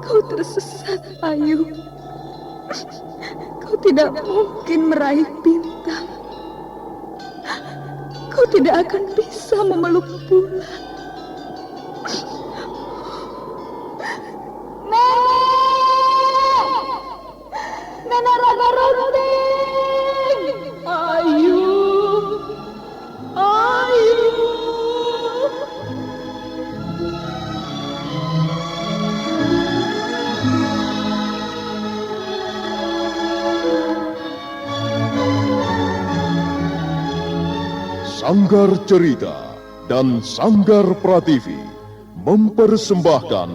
Kau tersesat, Ayu. Kau tidak mungkin meraih bintang. Kau tidak akan bisa memeluk bulan. Nenek Raga Runting! Ayu! Ayu! Sanggar Cerita dan Sanggar Prativi mempersembahkan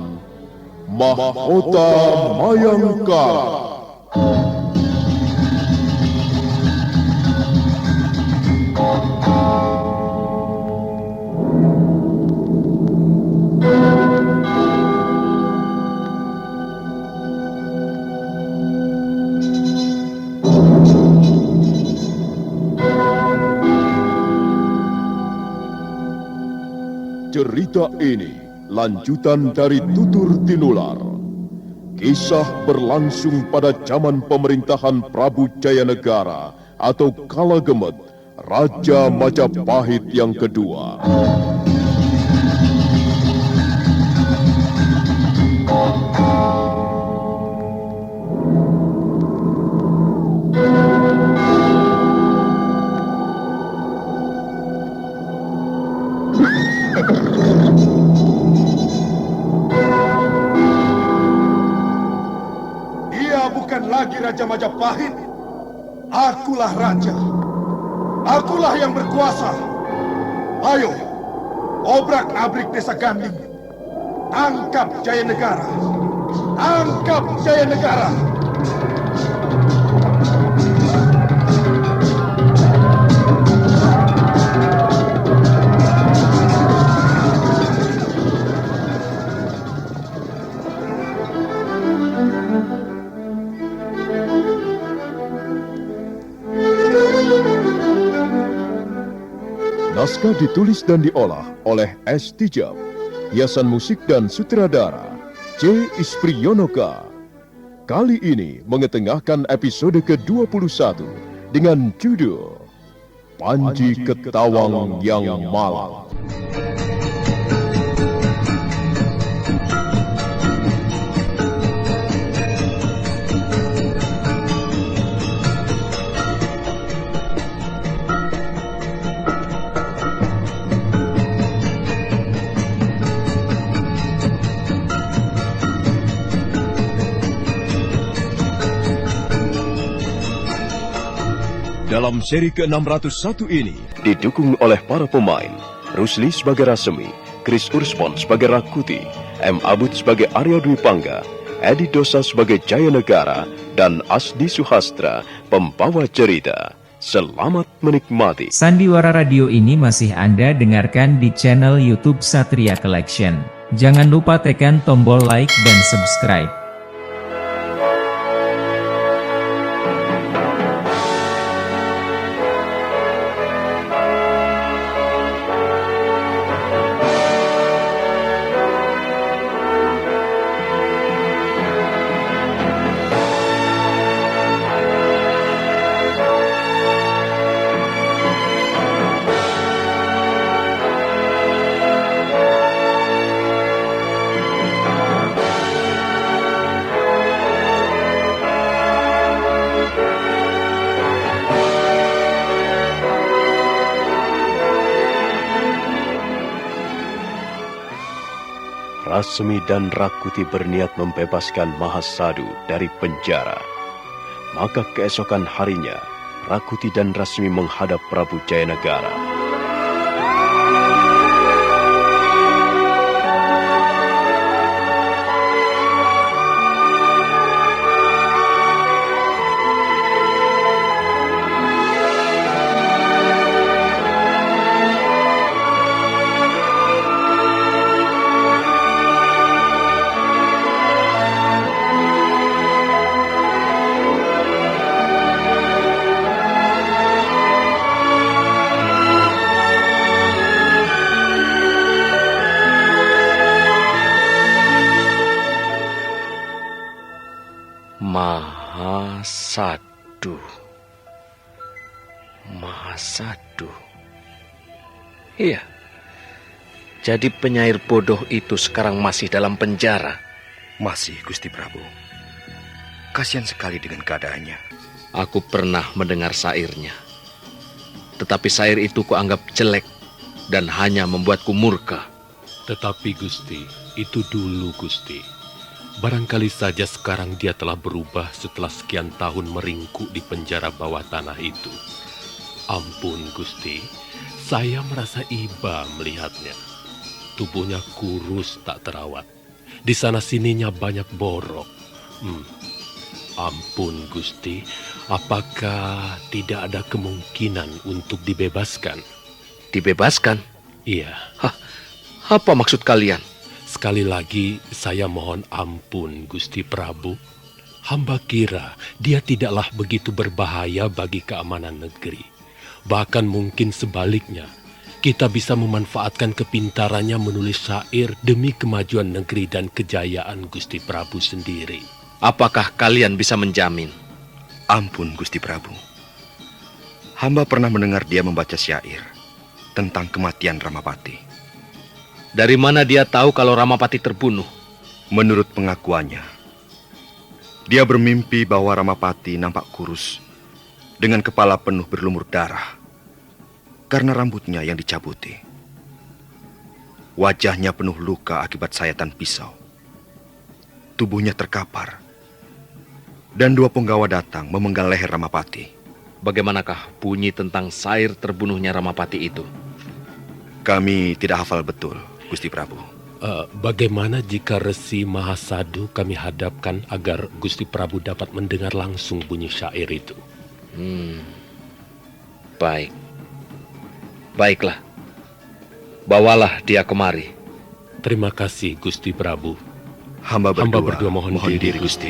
Mahkota Mayangkara. Cerita ini lanjutan dari Tutur Tinular. Kisah berlangsung pada zaman pemerintahan Prabu Jayanegara atau Kala Gemet, Raja Majapahit yang kedua. Lagi Raja Majapahit, akulah raja, akulah yang berkuasa. Ayo, obrak-abrik desa Ganding, tangkap Jayanegara, tangkap Jayanegara. Naskah ditulis dan diolah oleh S. Tijab, hiasan musik dan sutradara C. Isprionoka. Kali ini mengetengahkan episode ke-21 dengan judul Panji Ketawang yang Malang. Dalam seri ke-601 ini, didukung oleh para pemain, Rusli sebagai Rasemi, Chris Urspon sebagai Rakuti, M. Abud sebagai Arya Dwi Pangga, Edi Dosa sebagai Jayanegara, dan Asdi Suhastra, pembawa cerita. Selamat menikmati. Sandiwara Radio ini masih Anda dengarkan di channel YouTube Satria Collection. Jangan lupa tekan tombol like dan subscribe. Rasemi dan Rakuti berniat membebaskan Mahasadu dari penjara. Maka keesokan harinya, Rakuti dan Rasemi menghadap Prabu Jayanegara. Mahasadu. Mahasadu. Iya. Jadi penyair bodoh itu sekarang masih dalam penjara. Masih, Gusti Prabu. Kasihan sekali dengan keadaannya. Aku pernah mendengar syairnya. Tetapi syair itu kuanggap jelek dan hanya membuatku murka. Tetapi Gusti, itu dulu Gusti. Barangkali saja sekarang dia telah berubah setelah sekian tahun meringkuk di penjara bawah tanah itu. Ampun Gusti, saya merasa iba melihatnya. Tubuhnya kurus tak terawat. Di sana sininya banyak borok. Ampun Gusti, apakah tidak ada kemungkinan untuk dibebaskan? Dibebaskan? Iya. Hah, apa maksud kalian? Sekali lagi saya mohon ampun Gusti Prabu. Hamba kira dia tidaklah begitu berbahaya bagi keamanan negeri. Bahkan mungkin sebaliknya, kita bisa memanfaatkan kepintarannya menulis syair demi kemajuan negeri dan kejayaan Gusti Prabu sendiri. Apakah kalian bisa menjamin? Ampun, Gusti Prabu. Hamba pernah mendengar dia membaca syair tentang kematian Ramapati. Dari mana dia tahu kalau Ramapati terbunuh? Menurut pengakuannya, dia bermimpi bahwa Ramapati nampak kurus dengan kepala penuh berlumur darah karena rambutnya yang dicabuti. Wajahnya penuh luka akibat sayatan pisau. Tubuhnya terkapar. Dan 2 penggawa datang memenggal leher Ramapati. Bagaimanakah bunyi tentang syair terbunuhnya Ramapati itu? Kami tidak hafal betul, Gusti Prabu. Bagaimana jika Resi Mahasadu kami hadapkan agar Gusti Prabu dapat mendengar langsung bunyi syair itu? Baik. Baiklah. Bawalah dia kemari. Terima kasih Gusti Prabu. Hamba berdua mohon diri Gusti.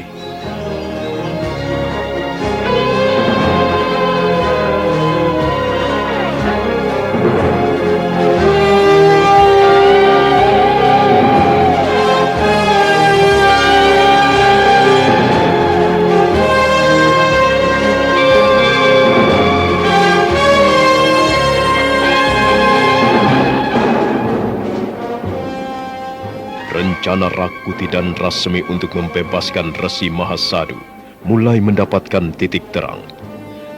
Rencana Rakuti dan Rasmi untuk membebaskan Resi Mahasadu mulai mendapatkan titik terang.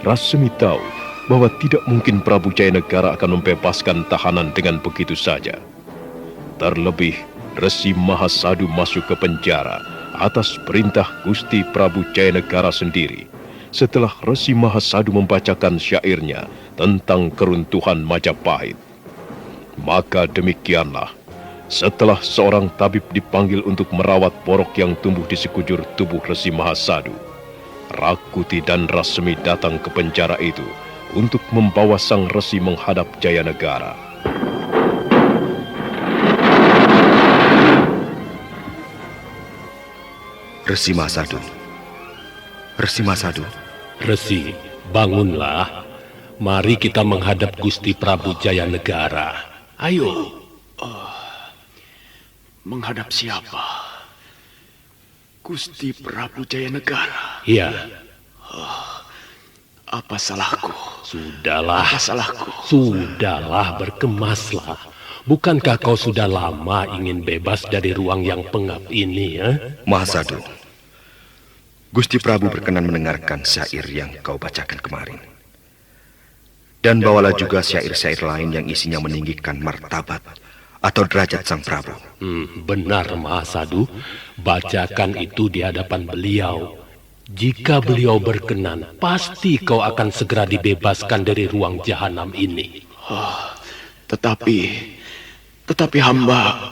Rasmi tahu bahwa tidak mungkin Prabu Jayanegara akan membebaskan tahanan dengan begitu saja. Terlebih, Resi Mahasadu masuk ke penjara atas perintah Gusti Prabu Jayanegara sendiri setelah Resi Mahasadu membacakan syairnya tentang keruntuhan Majapahit. Maka demikianlah, setelah seorang tabib dipanggil untuk merawat borok yang tumbuh di sekujur tubuh Resi Mahasadu, Rakuti dan Rasmi datang ke penjara itu untuk membawa sang Resi menghadap Jayanegara. Resi Mahasadu. Resi Mahasadu. Resi, bangunlah. Mari kita menghadap Gusti Prabu Jayanegara. Ayo. Menghadap siapa? Gusti Prabu Jayanegara. Iya. Apa salahku? Sudahlah. Apa salahku? Sudahlah, berkemaslah. Bukankah kau sudah lama ingin bebas dari ruang yang pengap ini, ya? Mahasadu, Gusti Prabu berkenan mendengarkan syair yang kau bacakan kemarin. Dan bawalah juga syair-syair lain yang isinya meninggikan martabat atau derajat sang Prabu. Benar, Mahasadu. Bacakan itu di hadapan beliau. Jika beliau berkenan, pasti kau akan segera dibebaskan dari ruang jahanam ini. Tetapi hamba...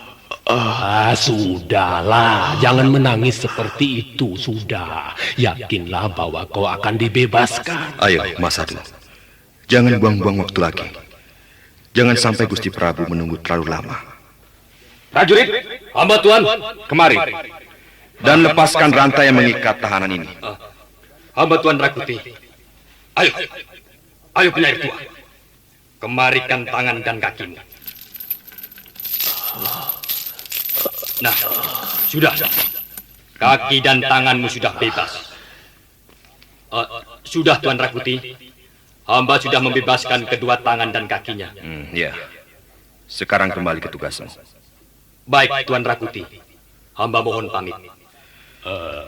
Sudahlah, jangan menangis seperti itu, sudah. Yakinlah bahwa kau akan dibebaskan. Ayo, Mahasadu. Jangan buang-buang waktu lagi. Jangan sampai Gusti Prabu menunggu terlalu lama. Prajurit, hamba Tuan, kemari. Dan lepaskan rantai yang mengikat tahanan ini. Hamba Tuan Rakuti. Ayo penyair tua. Kemarikan tangan dan kakimu. Nah, sudah. Kaki dan tanganmu sudah bebas. Sudah, Tuan Rakuti. Hamba sudah membebaskan kedua tangan dan kakinya. Ya. Sekarang kembali ke tugasmu. Baik, Tuan Rakuti. Hamba mohon pamit.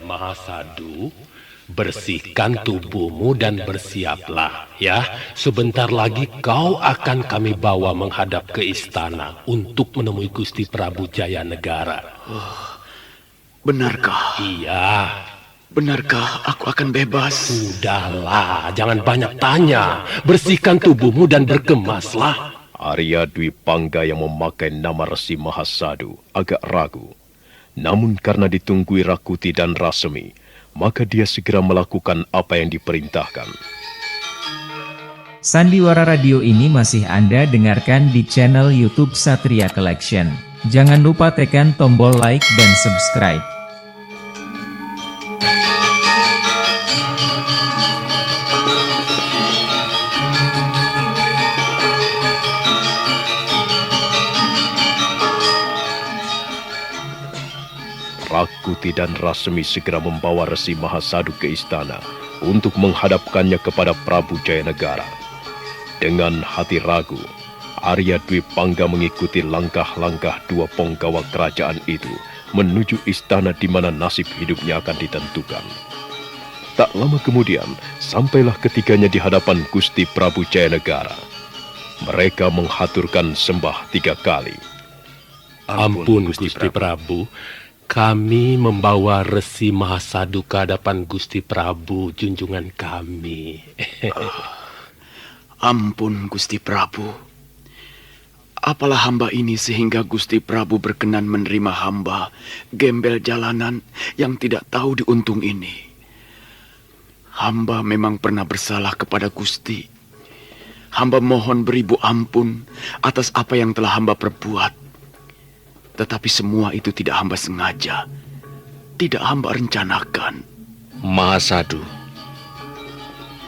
Mahasadu, bersihkan tubuhmu dan bersiaplah ya. Sebentar lagi kau akan kami bawa menghadap ke istana untuk menemui Gusti Prabu Jayanegara. Benarkah? Iya. Benarkah aku akan bebas? Sudahlah, jangan banyak tanya. Bersihkan tubuhmu dan berkemaslah. Arya Dwi Pangga yang memakai nama Resi Mahasadu agak ragu. Namun karena ditunggui Rakuti dan Rasemi, maka dia segera melakukan apa yang diperintahkan. Sandiwara radio ini masih Anda dengarkan di channel YouTube Satria Collection. Jangan lupa tekan tombol like dan subscribe. Rakuti dan Rasemi segera membawa Resi Mahasadu ke istana untuk menghadapkannya kepada Prabu Jayanegara. Dengan hati ragu, Arya Dwi Pangga mengikuti langkah-langkah dua penggawa kerajaan itu menuju istana di mana nasib hidupnya akan ditentukan. Tak lama kemudian, sampailah ketiganya di hadapan Gusti Prabu Jayanegara. Mereka menghaturkan sembah 3 kali. Ampun Gusti Prabu. Kami membawa Resi Mahasadu ke hadapan Gusti Prabu, junjungan kami. Ampun Gusti Prabu. Apalah hamba ini sehingga Gusti Prabu berkenan menerima hamba, gembel jalanan yang tidak tahu diuntung ini. Hamba memang pernah bersalah kepada Gusti. Hamba mohon beribu ampun atas apa yang telah hamba perbuat. Tetapi semua itu tidak hamba sengaja, tidak hamba rencanakan. Mahasadu,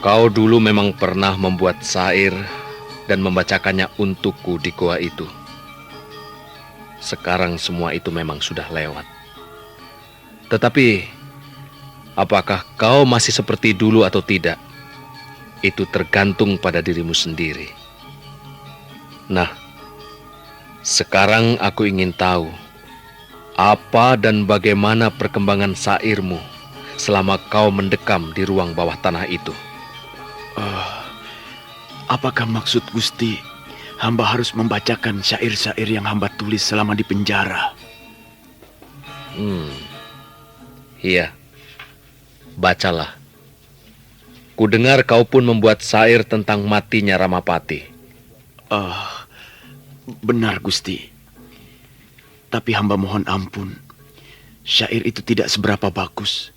kau dulu memang pernah membuat syair dan membacakannya untukku di goa itu. Sekarang semua itu memang sudah lewat. Tetapi, apakah kau masih seperti dulu atau tidak? Itu tergantung pada dirimu sendiri. Nah, sekarang aku ingin tahu apa dan bagaimana perkembangan syairmu selama kau mendekam di ruang bawah tanah itu. Apakah maksud Gusti hamba harus membacakan syair-syair yang hamba tulis selama di penjara? Iya, bacalah. Kudengar kau pun membuat syair tentang matinya Ramapati. Benar Gusti. Tapi hamba mohon ampun. Syair itu tidak seberapa bagus.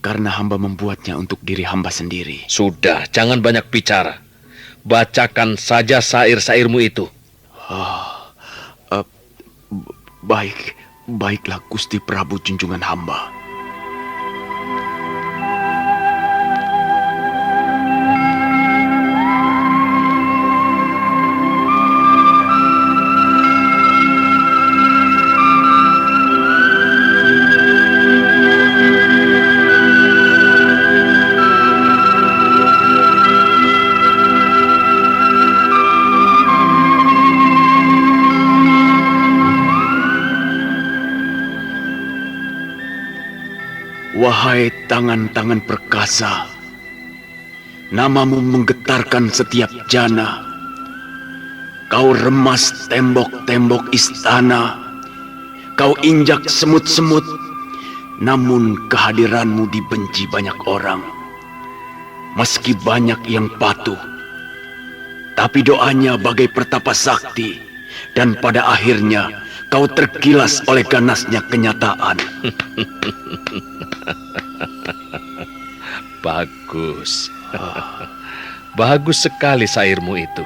Karena hamba membuatnya untuk diri hamba sendiri. Sudah, jangan banyak bicara. Bacakan saja syair-syairmu itu. Baiklah Gusti Prabu junjungan hamba. Wahai tangan-tangan perkasa, namamu menggetarkan setiap jana. Kau remas tembok-tembok istana, kau injak semut-semut, namun kehadiranmu dibenci banyak orang. Meski banyak yang patuh, tapi doanya bagai pertapa sakti, dan pada akhirnya kau tergilas oleh ganasnya kenyataan. Bagus. Bagus sekali syairmu itu.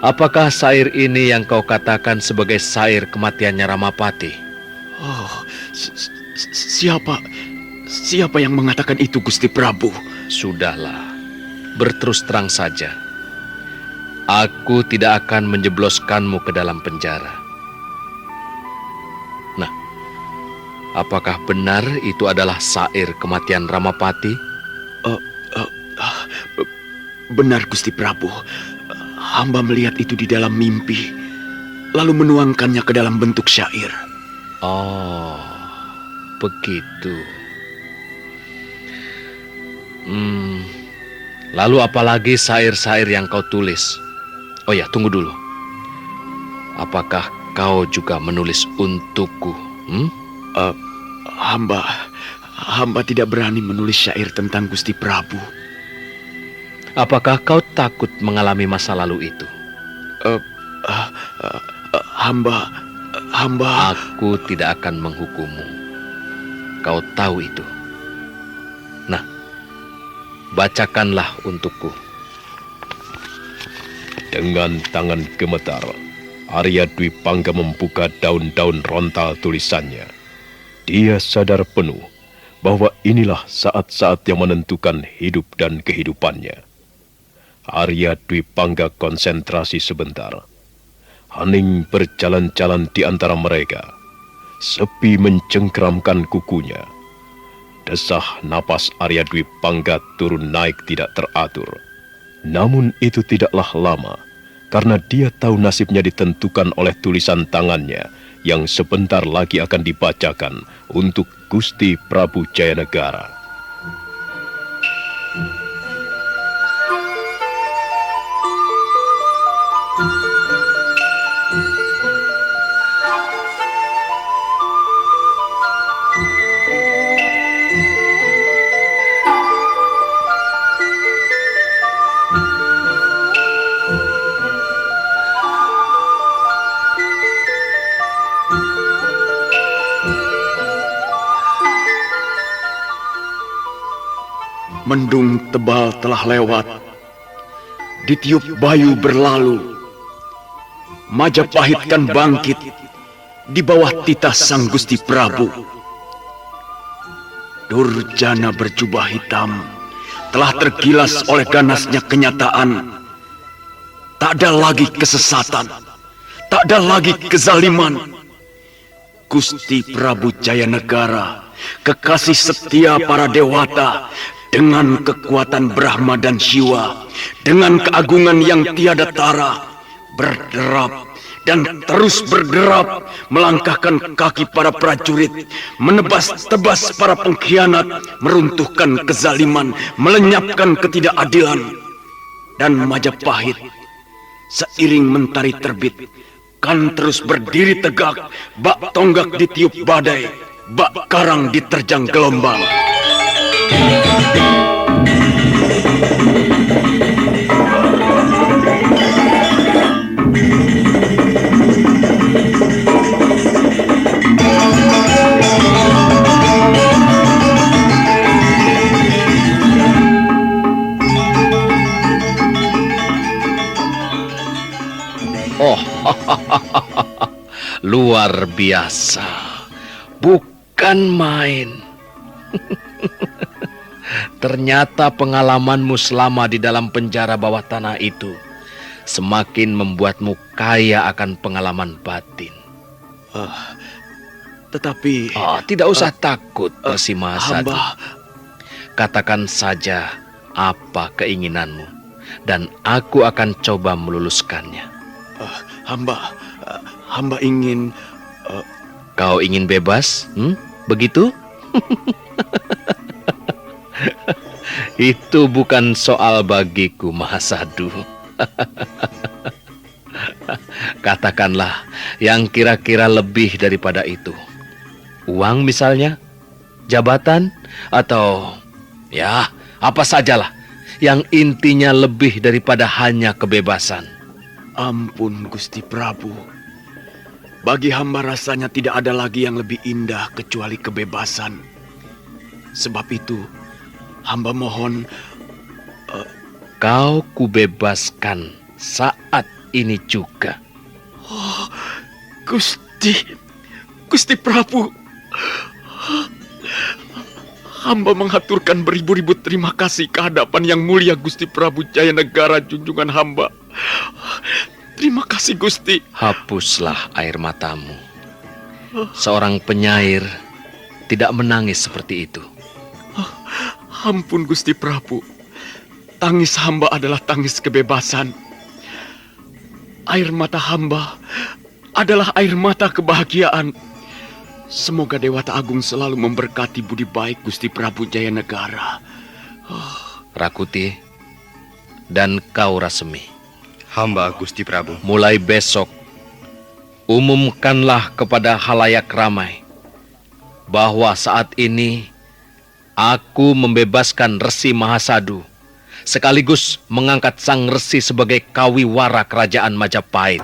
Apakah syair ini yang kau katakan sebagai syair kematiannya Ramapati? Siapa yang mengatakan itu, Gusti Prabu? Sudahlah, berterus terang saja. Aku tidak akan menjebloskanmu ke dalam penjara. Nah, Apakah benar itu adalah syair kematian Ramapati? Benar Gusti Prabu. Hamba melihat itu di dalam mimpi, lalu menuangkannya ke dalam bentuk syair. Oh, begitu. Lalu apalagi syair-syair yang kau tulis? Oh ya, tunggu dulu. Apakah kau juga menulis untukku? Hamba tidak berani menulis syair tentang Gusti Prabu. Apakah kau takut mengalami masa lalu itu? Hamba... Aku tidak akan menghukummu. Kau tahu itu. Nah, bacakanlah untukku. Dengan tangan gemetar, Arya Dwi Pangga membuka daun-daun rontal tulisannya. Dia sadar penuh bahwa inilah saat-saat yang menentukan hidup dan kehidupannya. Arya Dwi Pangga konsentrasi sebentar. Hening berjalan-jalan di antara mereka. Sepi mencengkeramkan kukunya. Desah napas Arya Dwi Pangga turun naik tidak teratur. Namun itu tidaklah lama, karena dia tahu nasibnya ditentukan oleh tulisan tangannya yang sebentar lagi akan dibacakan untuk Gusti Prabu Jayanegara. Mendung tebal telah lewat, ditiup bayu berlalu. Majapahit kan bangkit di bawah titah sang Gusti Prabu. Durjana berjubah hitam telah tergilas oleh ganasnya kenyataan. Tak ada lagi kesesatan, tak ada lagi kezaliman. Gusti Prabu Jayanegara, kekasih setia para dewata, dengan kekuatan Brahma dan Shiva, dengan keagungan yang tiada tara, berderap dan terus berderap, melangkahkan kaki para prajurit, menebas tebas para pengkhianat, meruntuhkan kezaliman, melenyapkan ketidakadilan. Dan Majapahit, seiring mentari terbit, kan terus berdiri tegak, bak tonggak ditiup badai, bak karang diterjang gelombang. Oh, luar biasa. Bukan main. Ternyata pengalamanmu selama di dalam penjara bawah tanah itu semakin membuatmu kaya akan pengalaman batin. Tetapi... tidak usah takut, Persimahasa. Katakan saja apa keinginanmu, dan aku akan coba meluluskannya. Hamba ingin... Kau ingin bebas? Begitu? Itu bukan soal bagiku, Mahasadu. Katakanlah yang kira-kira lebih daripada itu. Uang misalnya, jabatan, atau ya apa sajalah yang intinya lebih daripada hanya kebebasan. Ampun Gusti Prabu, bagi hamba rasanya tidak ada lagi yang lebih indah kecuali kebebasan. Sebab itu hamba mohon... Kau kubebaskan saat ini juga. Oh, Gusti Prabu, hamba mengaturkan beribu-ribu terima kasih ke hadapan yang mulia Gusti Prabu Jayanegara junjungan hamba. Terima kasih Gusti. Hapuslah air matamu. Seorang penyair tidak menangis seperti itu. Ampun Gusti Prabu. Tangis hamba adalah tangis kebebasan. Air mata hamba adalah air mata kebahagiaan. Semoga Dewata Agung selalu memberkati budi baik Gusti Prabu Jayanegara. Rakuti dan kau Rasemi. Hamba Gusti Prabu. Mulai besok, umumkanlah kepada halayak ramai bahwa saat ini aku membebaskan Resi Mahasadu, sekaligus mengangkat sang Resi sebagai kawiwara kerajaan Majapahit.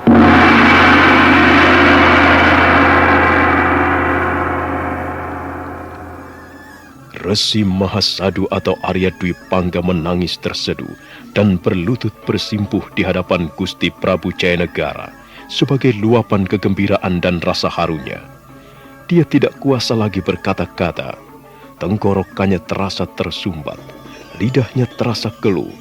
Resi Mahasadu atau Arya Dwi Pangga menangis terseduh dan berlutut bersimpuh di hadapan Gusti Prabu Jayanegara sebagai luapan kegembiraan dan rasa harunya. Dia tidak kuasa lagi berkata-kata. Tenggorokannya terasa tersumbat, lidahnya terasa keluh.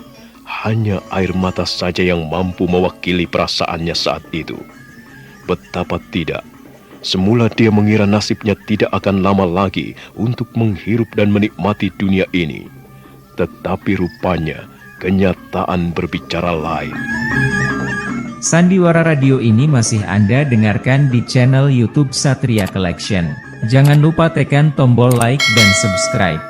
Hanya air mata saja yang mampu mewakili perasaannya saat itu. Betapa tidak. Semula dia mengira nasibnya tidak akan lama lagi untuk menghirup dan menikmati dunia ini. Tetapi rupanya kenyataan berbicara lain. Sandiwara Radio ini masih Anda dengarkan di channel YouTube Satria Collection. Jangan lupa tekan tombol like dan subscribe.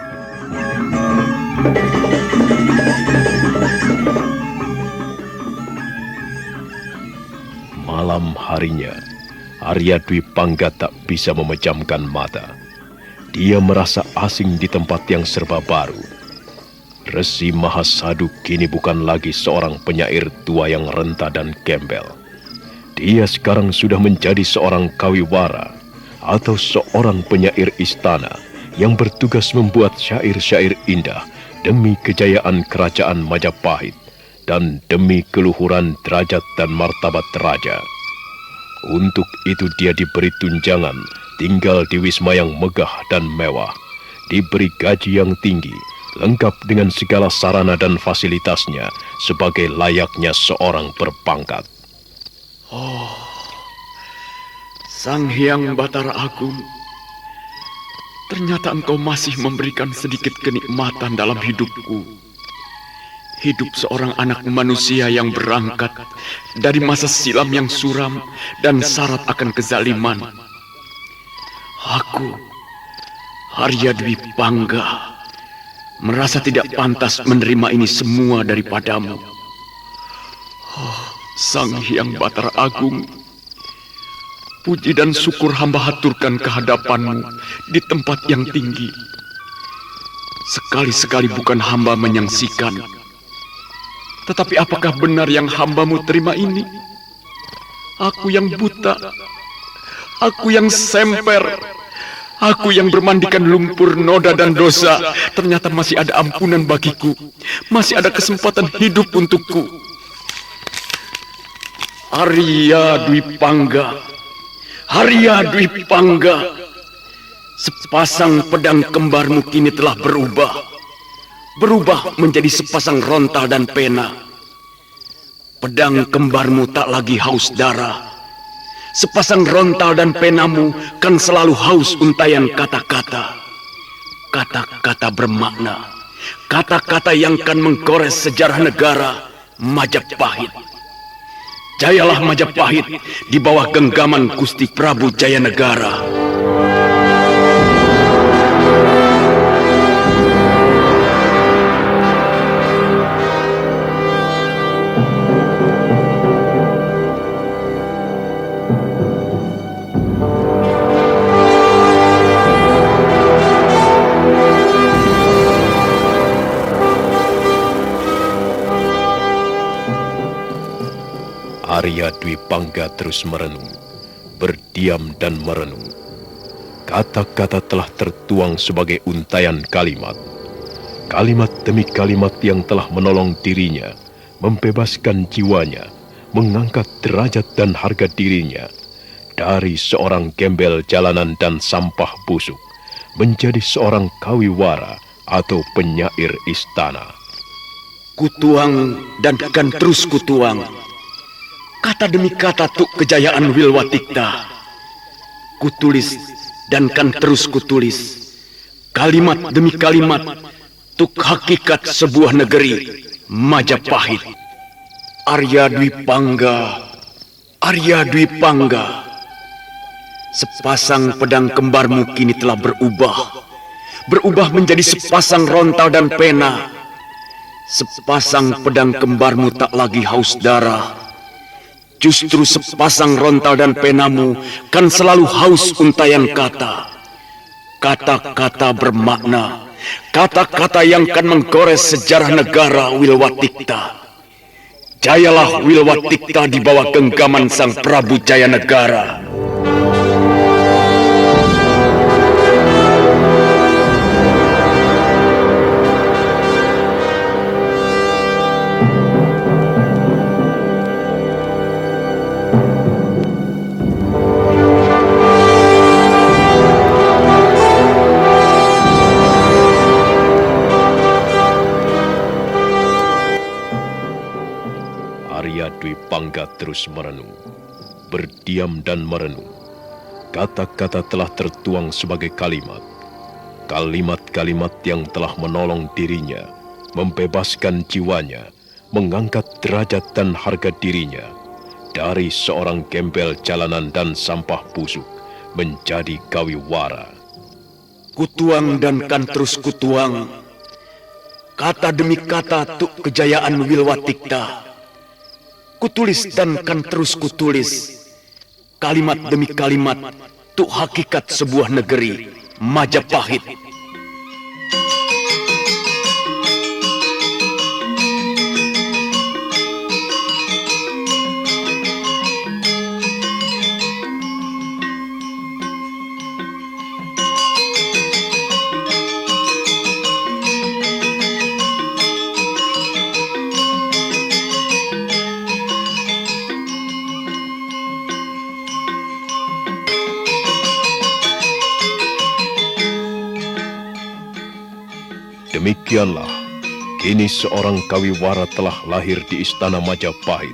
Malam harinya, Arya Dwi Pangga tak bisa memejamkan mata. Dia merasa asing di tempat yang serba baru. Resi Mahasadu kini bukan lagi seorang penyair tua yang renta dan gembel. Dia sekarang sudah menjadi seorang kawiwara atau seorang penyair istana yang bertugas membuat syair-syair indah demi kejayaan kerajaan Majapahit dan demi keluhuran derajat dan martabat raja. Untuk itu dia diberi tunjangan tinggal di wisma yang megah dan mewah, diberi gaji yang tinggi, lengkap dengan segala sarana dan fasilitasnya sebagai layaknya seorang berpangkat. Sang Hyang Batara Agung, ternyata engkau masih memberikan sedikit kenikmatan dalam hidupku. Hidup seorang anak manusia yang berangkat dari masa silam yang suram dan syarat akan kezaliman. Aku, Arya Dwi Pangga, merasa tidak pantas menerima ini semua daripadamu. Sang Hyang Batara Agung, puji dan syukur hamba haturkan kehadapanmu di tempat yang tinggi. Sekali-sekali bukan hamba menyangsikan, tetapi apakah benar yang hambamu terima ini? Aku yang buta, aku yang semper, aku yang bermandikan lumpur, noda dan dosa, ternyata masih ada ampunan bagiku, masih ada kesempatan hidup untukku. Arya Dwi Pangga, Arya Dwi Pangga, sepasang pedang kembarmu kini telah berubah menjadi sepasang rontal dan pena. Pedang kembarmu tak lagi haus darah. Sepasang rontal dan penamu kan selalu haus untayan kata-kata. Kata-kata bermakna. Kata-kata yang kan menggores sejarah negara Majapahit. Jayalah Majapahit di bawah genggaman Gusti Prabu Jayanegara. Arya Dwi Pangga terus merenung, berdiam dan merenung. Kata-kata telah tertuang sebagai untaian kalimat. Kalimat demi kalimat yang telah menolong dirinya, membebaskan jiwanya, mengangkat derajat dan harga dirinya dari seorang gembel jalanan dan sampah busuk menjadi seorang kawiwara atau penyair istana. Kutuang dan akan terus kutuang. Kata demi kata tuk kejayaan Wilwatikta. Kutulis dan kan terus kutulis. Kalimat demi kalimat, tuk hakikat sebuah negeri, Majapahit. Arya Dwi Pangga, Arya Dwi Pangga. Sepasang pedang kembarmu kini telah berubah menjadi sepasang rontal dan pena. Sepasang pedang kembarmu tak lagi haus darah. Justru sepasang rontal dan penamu kan selalu haus untayan kata. Kata-kata bermakna, kata-kata yang kan menggores sejarah negara Wilwatikta. Jayalah Wilwatikta di bawah genggaman Sang Prabu Jayanegara. Arya Dwi Pangga terus merenung, berdiam dan merenung. Kata-kata telah tertuang sebagai kalimat. Kalimat-kalimat yang telah menolong dirinya, membebaskan jiwanya, mengangkat derajat dan harga dirinya dari seorang gembel jalanan dan sampah busuk menjadi gawiwara. Kutuang dan kan terus kutuang, kata demi kata tuk kejayaan Wilwatikta. Kutulis dan kan terus kutulis, kalimat demi kalimat, tuk hakikat sebuah negeri, Majapahit. Demikianlah, kini seorang kawiwara telah lahir di istana Majapahit.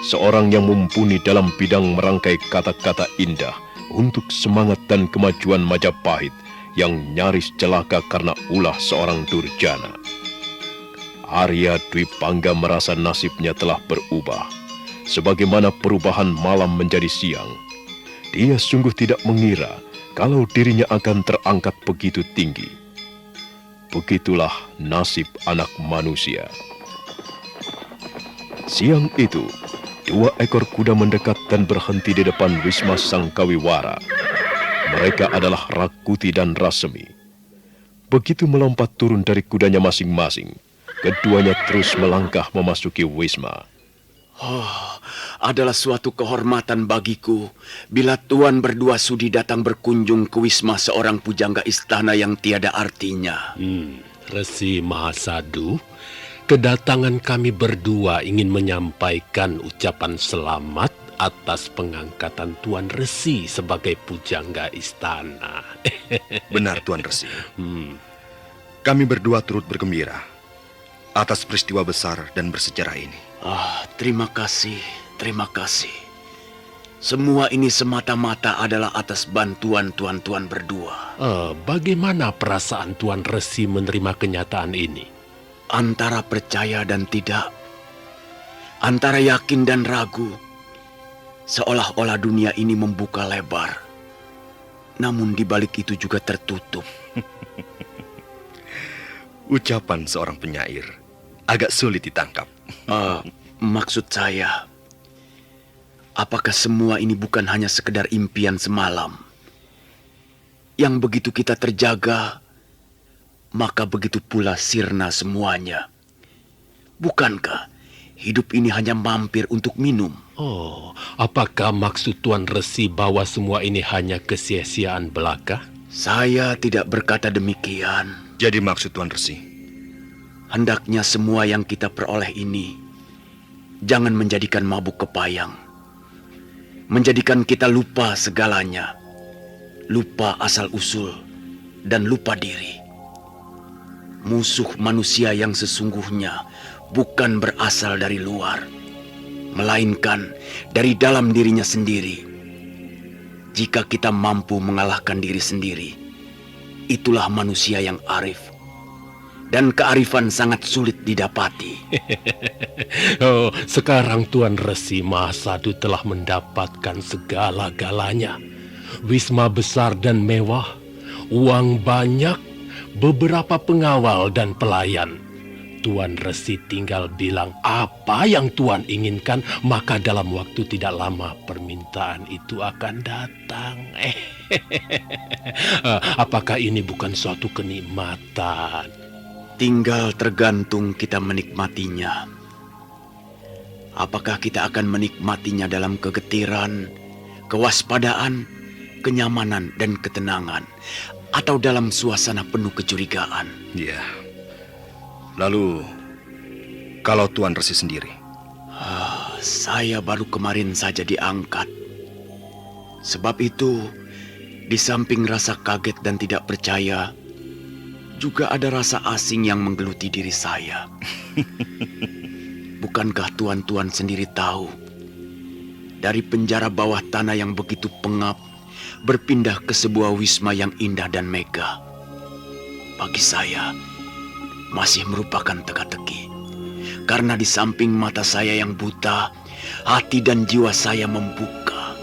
Seorang yang mumpuni dalam bidang merangkai kata-kata indah untuk semangat dan kemajuan Majapahit yang nyaris celaka karena ulah seorang durjana. Arya Dwi Pangga merasa nasibnya telah berubah. Sebagaimana perubahan malam menjadi siang, dia sungguh tidak mengira kalau dirinya akan terangkat begitu tinggi. Begitulah nasib anak manusia. Siang itu, 2 ekor kuda mendekat dan berhenti di depan wisma Sang Kawiwara. Mereka adalah Rakuti dan Rasemi. Begitu melompat turun dari kudanya masing-masing, keduanya terus melangkah memasuki wisma. Oh, adalah suatu kehormatan bagiku bila tuan berdua sudi datang berkunjung ke wisma seorang pujangga istana yang tiada artinya. Resi Mahasadu, kedatangan kami berdua ingin menyampaikan ucapan selamat atas pengangkatan Tuan Resi sebagai pujangga istana. Benar, Tuan Resi. Kami berdua turut bergembira atas peristiwa besar dan bersejarah ini. Terima kasih, terima kasih. Semua ini semata-mata adalah atas bantuan tuan-tuan berdua. Bagaimana perasaan Tuan Resi menerima kenyataan ini? Antara percaya dan tidak, antara yakin dan ragu, seolah-olah dunia ini membuka lebar. Namun di balik itu juga tertutup. Ucapan seorang penyair agak sulit ditangkap. Maksud saya, apakah semua ini bukan hanya sekedar impian semalam? Yang begitu kita terjaga, maka begitu pula sirna semuanya. Bukankah hidup ini hanya mampir untuk minum? Apakah maksud Tuan Resi bahwa semua ini hanya kesia-siaan belaka? Saya tidak berkata demikian. Jadi maksud Tuan Resi, hendaknya semua yang kita peroleh ini jangan menjadikan mabuk kepayang, menjadikan kita lupa segalanya, lupa asal-usul, dan lupa diri. Musuh manusia yang sesungguhnya bukan berasal dari luar, melainkan dari dalam dirinya sendiri. Jika kita mampu mengalahkan diri sendiri, itulah manusia yang arif. Dan kearifan sangat sulit didapati. Oh, sekarang Tuan Resi Mahasadu telah mendapatkan segala-galanya. Wisma besar dan mewah, uang banyak, beberapa pengawal dan pelayan. Tuan Resi tinggal bilang apa yang Tuan inginkan, maka dalam waktu tidak lama permintaan itu akan datang. Apakah ini bukan suatu kenikmatan? Tinggal tergantung kita menikmatinya. Apakah kita akan menikmatinya dalam kegetiran, kewaspadaan, kenyamanan, dan ketenangan, atau dalam suasana penuh kecurigaan? Ya. Lalu, kalau Tuan Resi sendiri? Saya baru kemarin saja diangkat. Sebab itu, di samping rasa kaget dan tidak percaya, juga ada rasa asing yang menggeluti diri saya. Bukankah tuan-tuan sendiri tahu, dari penjara bawah tanah yang begitu pengap, berpindah ke sebuah wisma yang indah dan megah, bagi saya masih merupakan teka-teki. Karena di samping mata saya yang buta, hati dan jiwa saya membuka.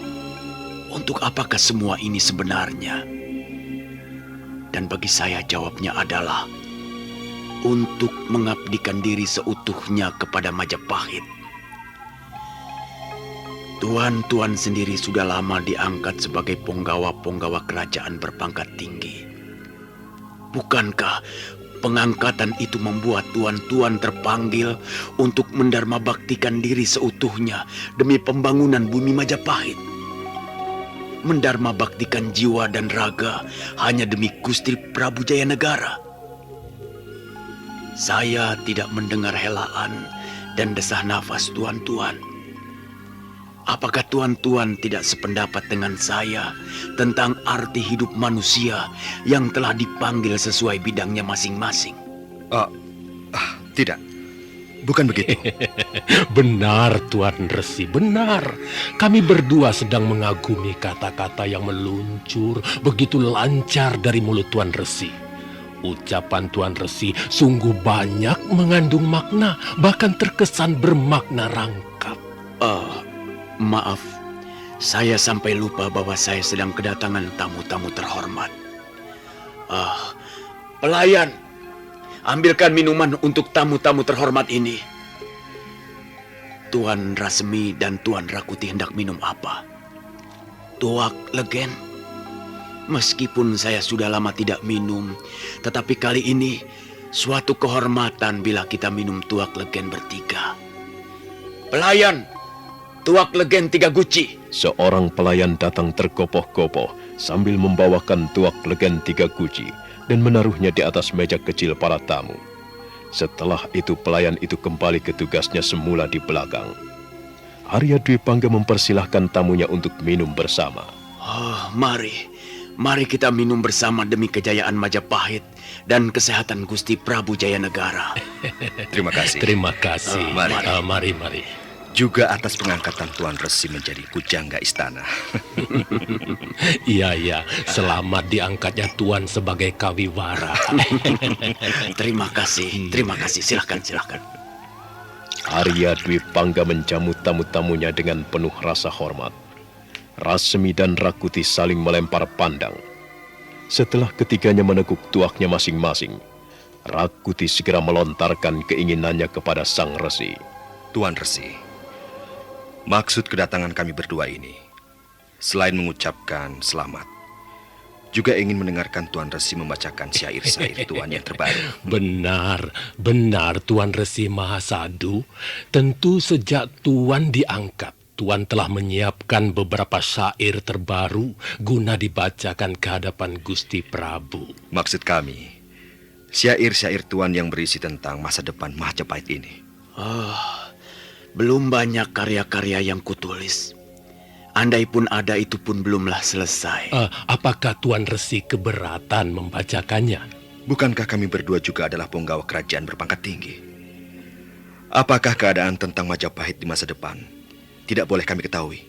Untuk apakah semua ini sebenarnya? Dan bagi saya jawabnya adalah untuk mengabdikan diri seutuhnya kepada Majapahit. Tuan-tuan sendiri sudah lama diangkat sebagai punggawa-punggawa kerajaan berpangkat tinggi. Bukankah pengangkatan itu membuat tuan-tuan terpanggil untuk mendarmabaktikan diri seutuhnya demi pembangunan bumi Majapahit? Mendarmabaktikan jiwa dan raga hanya demi Gusti Prabu Jayanegara. Saya tidak mendengar helaan dan desah nafas tuan-tuan. Apakah tuan-tuan tidak sependapat dengan saya tentang arti hidup manusia yang telah dipanggil sesuai bidangnya masing-masing? Tidak. Bukan begitu. Benar, Tuan Resi, benar. Kami berdua sedang mengagumi kata-kata yang meluncur begitu lancar dari mulut Tuan Resi. Ucapan Tuan Resi sungguh banyak mengandung makna, bahkan terkesan bermakna rangkap. Maaf, saya sampai lupa bahwa saya sedang kedatangan tamu-tamu terhormat. Pelayan, ambilkan minuman untuk tamu-tamu terhormat ini. Tuan Rasemi dan Tuan Rakuti hendak minum apa? Tuak Legen? Meskipun saya sudah lama tidak minum, tetapi kali ini suatu kehormatan bila kita minum Tuak Legen bertiga. Pelayan, Tuak Legen 3 guci. Seorang pelayan datang tergopoh-gopoh sambil membawakan tuak legen 3 guci dan menaruhnya di atas meja kecil para tamu. Setelah itu pelayan itu kembali ke tugasnya semula di belakang. Arya Dwi Pangga mempersilahkan tamunya untuk minum bersama. Mari kita minum bersama demi kejayaan Majapahit dan kesehatan Gusti Prabu Jayanegara. Terima kasih. Terima kasih. Mari. Juga atas pengangkatan Tuan Resi menjadi pujangga istana. Iya, selamat diangkatnya Tuan sebagai kawiwara. Terima kasih. Silakan. Arya Dwi Pangga menjamu tamu-tamunya dengan penuh rasa hormat. Rasemi dan Rakuti saling melempar pandang. Setelah ketiganya meneguk tuaknya masing-masing, Rakuti segera melontarkan keinginannya kepada sang resi. Tuan Resi, maksud kedatangan kami berdua ini, selain mengucapkan selamat, juga ingin mendengarkan Tuan Resi membacakan syair-syair Tuan yang terbaru. Benar Tuan Resi Mahasadu. Tentu sejak Tuan diangkat, Tuan telah menyiapkan beberapa syair terbaru guna dibacakan ke hadapan Gusti Prabu. Maksud kami, syair-syair Tuan yang berisi tentang masa depan Majapahit ini. Belum banyak karya-karya yang kutulis. Andai pun ada, itu pun belumlah selesai. Apakah Tuan Resi keberatan membacakannya? Bukankah kami berdua juga adalah punggawa kerajaan berpangkat tinggi? Apakah keadaan tentang Majapahit di masa depan tidak boleh kami ketahui?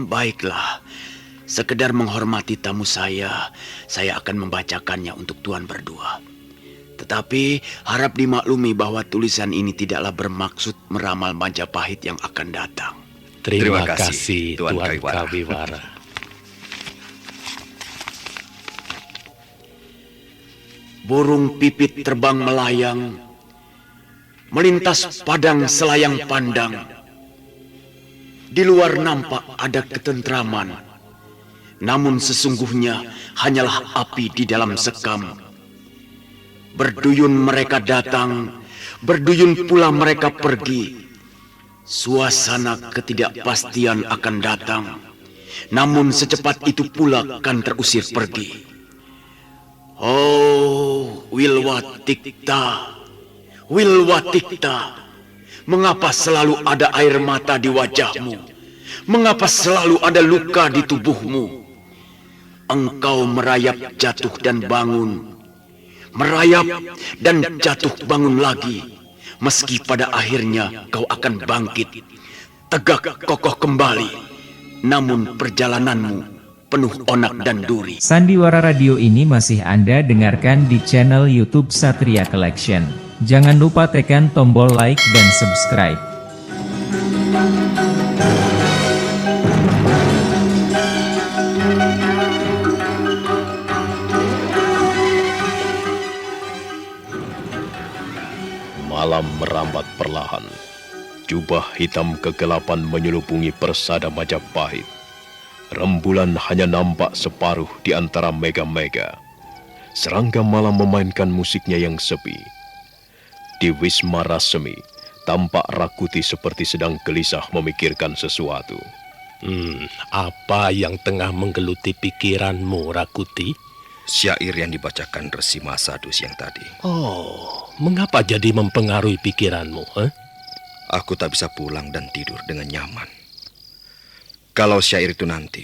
Baiklah. Sekedar menghormati tamu saya akan membacakannya untuk tuan berdua. Tetapi harap dimaklumi bahwa tulisan ini tidaklah bermaksud meramal Majapahit yang akan datang. Terima kasih Tuan Kawiwara. Burung pipit terbang melayang, melintas padang selayang pandang. Di luar nampak ada ketentraman, namun sesungguhnya hanyalah api di dalam sekam. Berduyun mereka datang, berduyun pula mereka pergi. Suasana ketidakpastian akan datang, namun secepat itu pula akan terusir pergi. Oh, Wilwatikta, Wilwatikta, mengapa selalu ada air mata di wajahmu? Mengapa selalu ada luka di tubuhmu? Engkau merayap jatuh dan bangun, merayap dan jatuh bangun lagi, meski pada akhirnya kau akan bangkit, tegak kokoh kembali, namun perjalananmu penuh onak dan duri. Sandiwara Radio ini masih Anda dengarkan di channel YouTube Satria Collection. Jangan lupa tekan tombol like dan subscribe. Malam merambat perlahan. Jubah hitam kegelapan menyelubungi persada Majapahit. Rembulan hanya nampak separuh di antara mega-mega. Serangga malam memainkan musiknya yang sepi. Di Wisma Rasemi, tampak Rakuti seperti sedang gelisah memikirkan sesuatu. Apa yang tengah menggeluti pikiranmu, Rakuti? Syair yang dibacakan Resi Mahasadu siang tadi. Oh, mengapa jadi mempengaruhi pikiranmu? Aku tak bisa pulang dan tidur dengan nyaman. Kalau syair itu nanti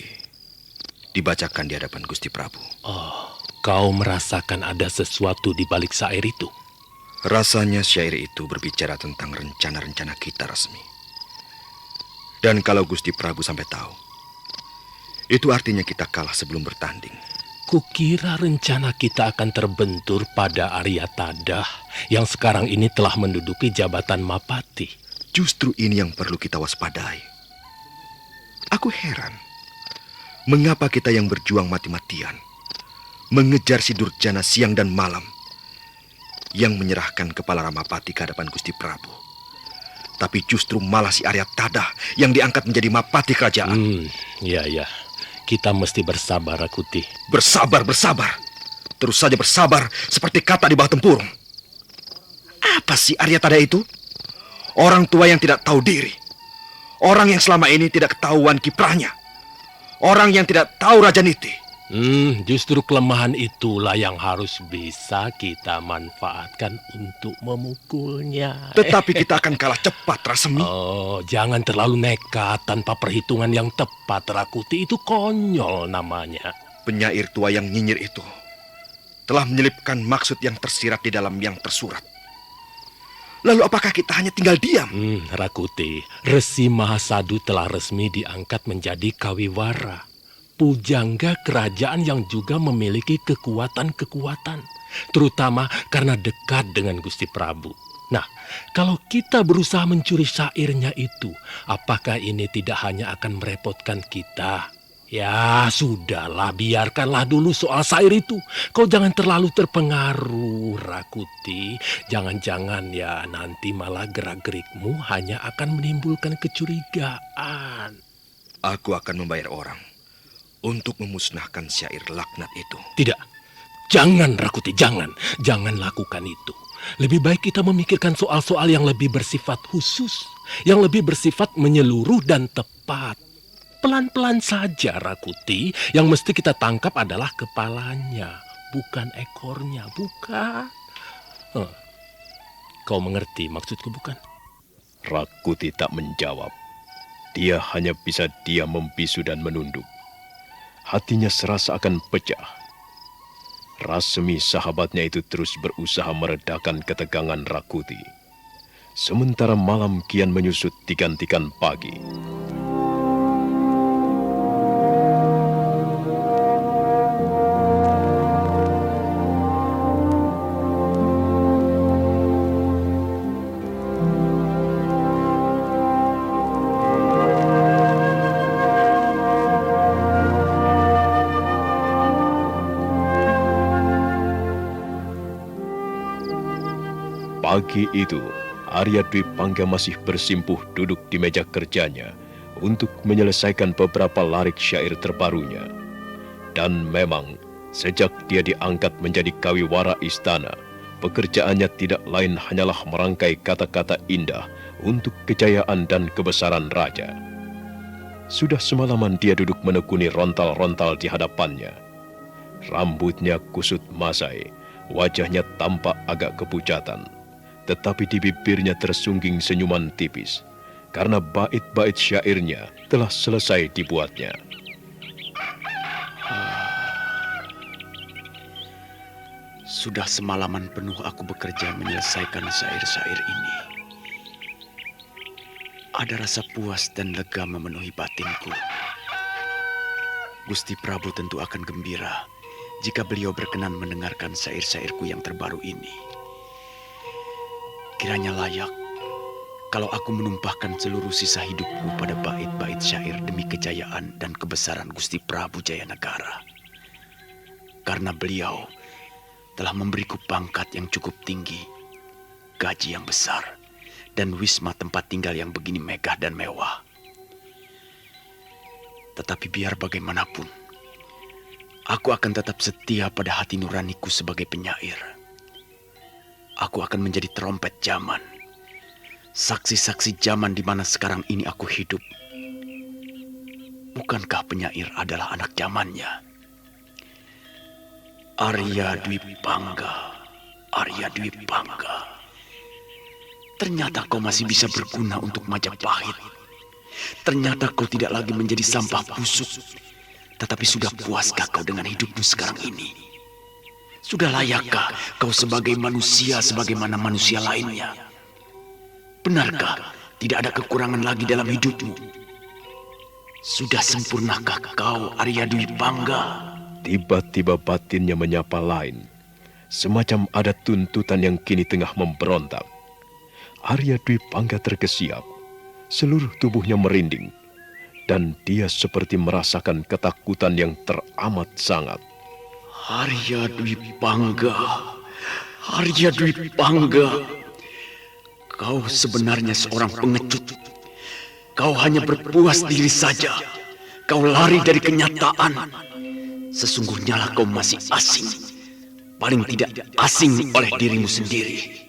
dibacakan di hadapan Gusti Prabu. Oh, kau merasakan ada sesuatu di balik syair itu? Rasanya syair itu berbicara tentang rencana-rencana kita, Rasmi. Dan kalau Gusti Prabu sampai tahu, itu artinya kita kalah sebelum bertanding. Kukira rencana kita akan terbentur pada Arya Tadah yang sekarang ini telah menduduki jabatan Mapati. Justru ini yang perlu kita waspadai. Aku heran, mengapa kita yang berjuang mati-matian, mengejar si Durjana siang dan malam, yang menyerahkan kepala Ramapati ke hadapan Gusti Prabu. Tapi justru malah si Arya Tadah yang diangkat menjadi Mapati kerajaan. Ya. Kita mesti bersabar, Rakuti. Bersabar. Terus saja bersabar seperti kata di bawah tempurung. Apa sih Arya Tadah itu? Orang tua yang tidak tahu diri. Orang yang selama ini tidak ketahuan kiprahnya. Orang yang tidak tahu Raja Niti. Justru kelemahan itulah yang harus bisa kita manfaatkan untuk memukulnya. Tetapi kita akan kalah cepat, Rasemi. Oh, jangan terlalu nekat tanpa perhitungan yang tepat, Rakuti. Itu konyol namanya. Penyair tua yang nyinyir itu telah menyelipkan maksud yang tersirat di dalam yang tersurat. Lalu apakah kita hanya tinggal diam? Rakuti, Resi Mahasadu telah resmi diangkat menjadi Kawiwara, pujangga kerajaan yang juga memiliki kekuatan-kekuatan, terutama karena dekat dengan Gusti Prabu. Nah, kalau kita berusaha mencuri syairnya itu, apakah ini tidak hanya akan merepotkan kita? Ya, sudahlah, biarkanlah dulu soal syair itu. Kau jangan terlalu terpengaruh, Rakuti. Jangan-jangan ya nanti malah gerak-gerikmu hanya akan menimbulkan kecurigaan. Aku akan membayar orang untuk memusnahkan syair laknat itu. Tidak, jangan Rakuti, jangan lakukan itu. Lebih baik kita memikirkan soal-soal yang lebih bersifat khusus, yang lebih bersifat menyeluruh dan tepat. Pelan-pelan saja, Rakuti. Yang mesti kita tangkap adalah kepalanya, bukan ekornya, bukan. Kau mengerti maksudku, bukan? Rakuti tak menjawab. Dia hanya bisa diam membisu dan menunduk. Hatinya serasa akan pecah. Rasemi sahabatnya itu terus berusaha meredakan ketegangan Rakuti. Sementara malam kian menyusut digantikan pagi. Pagi itu, Arya Dwi Pangga masih bersimpuh duduk di meja kerjanya untuk menyelesaikan beberapa larik syair terbarunya. Dan memang, sejak dia diangkat menjadi kawiwara istana, pekerjaannya tidak lain hanyalah merangkai kata-kata indah untuk kejayaan dan kebesaran raja. Sudah semalaman dia duduk menekuni rontal-rontal di hadapannya. Rambutnya kusut masai, wajahnya tampak agak kepucatan, tetapi di bibirnya tersungging senyuman tipis, karena bait-bait syairnya telah selesai dibuatnya. Sudah semalaman penuh aku bekerja menyelesaikan syair-syair ini. Ada rasa puas dan lega memenuhi batinku. Gusti Prabu tentu akan gembira jika beliau berkenan mendengarkan syair-syairku yang terbaru ini. Kiranya layak kalau aku menumpahkan seluruh sisa hidupku pada bait-bait syair demi kejayaan dan kebesaran Gusti Prabu Jayanagara. Karena beliau telah memberiku pangkat yang cukup tinggi, gaji yang besar, dan wisma tempat tinggal yang begini megah dan mewah. Tetapi biar bagaimanapun, aku akan tetap setia pada hati nuraniku sebagai penyair. Aku akan menjadi trompet zaman, saksi-saksi zaman di mana sekarang ini aku hidup. Bukankah penyair adalah anak zamannya? Arya Dwi Pangga, Arya Dwi Pangga. Ternyata kau masih bisa berguna untuk Majapahit. Ternyata kau tidak lagi menjadi sampah busuk. Tetapi sudah puaskah kau dengan hidupmu sekarang ini? Sudah layakkah kau sebagai manusia sebagaimana manusia lainnya? Benarkah tidak ada kekurangan lagi dalam hidupmu? Sudah sempurnakah kau, Arya Dwi Pangga? Tiba-tiba batinnya menyapa lain, semacam ada tuntutan yang kini tengah memberontak. Arya Dwi Pangga terkesiap, seluruh tubuhnya merinding, dan dia seperti merasakan ketakutan yang teramat sangat. Arya Dwi Pangga, Arya Dwi Pangga, kau sebenarnya seorang pengecut. Kau hanya berpuas diri saja. Kau lari dari kenyataan. Sesungguhnya lah kau masih asing. Paling tidak asing oleh dirimu sendiri.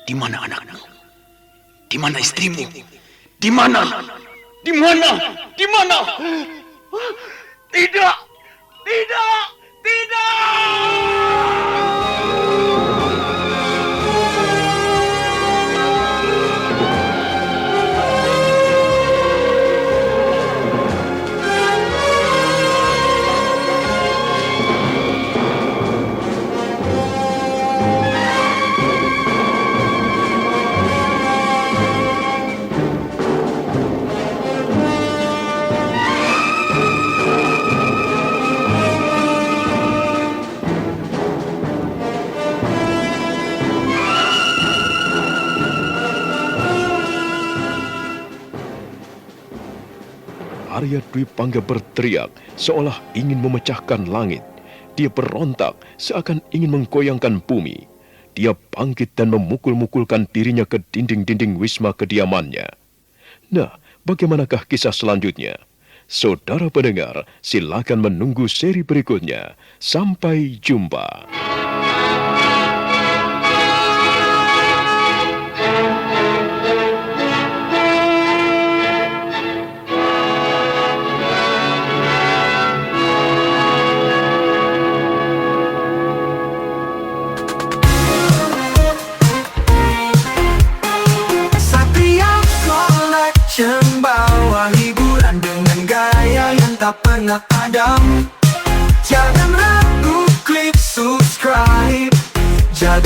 Di mana anakmu? Di mana istrimu? Di mana? Di mana? Di mana? Tidak! Tidak! Tidak! Arya Dwi Pangga berteriak seolah ingin memecahkan langit. Dia berontak seakan ingin menggoyangkan bumi. Dia bangkit dan memukul-mukulkan dirinya ke dinding-dinding wisma kediamannya. Nah, bagaimanakah kisah selanjutnya? Saudara pendengar, silakan menunggu seri berikutnya. Sampai jumpa. Bawa hiburan dengan gaya yang tak pernah padam. Jangan ragu, klik subscribe. Jadi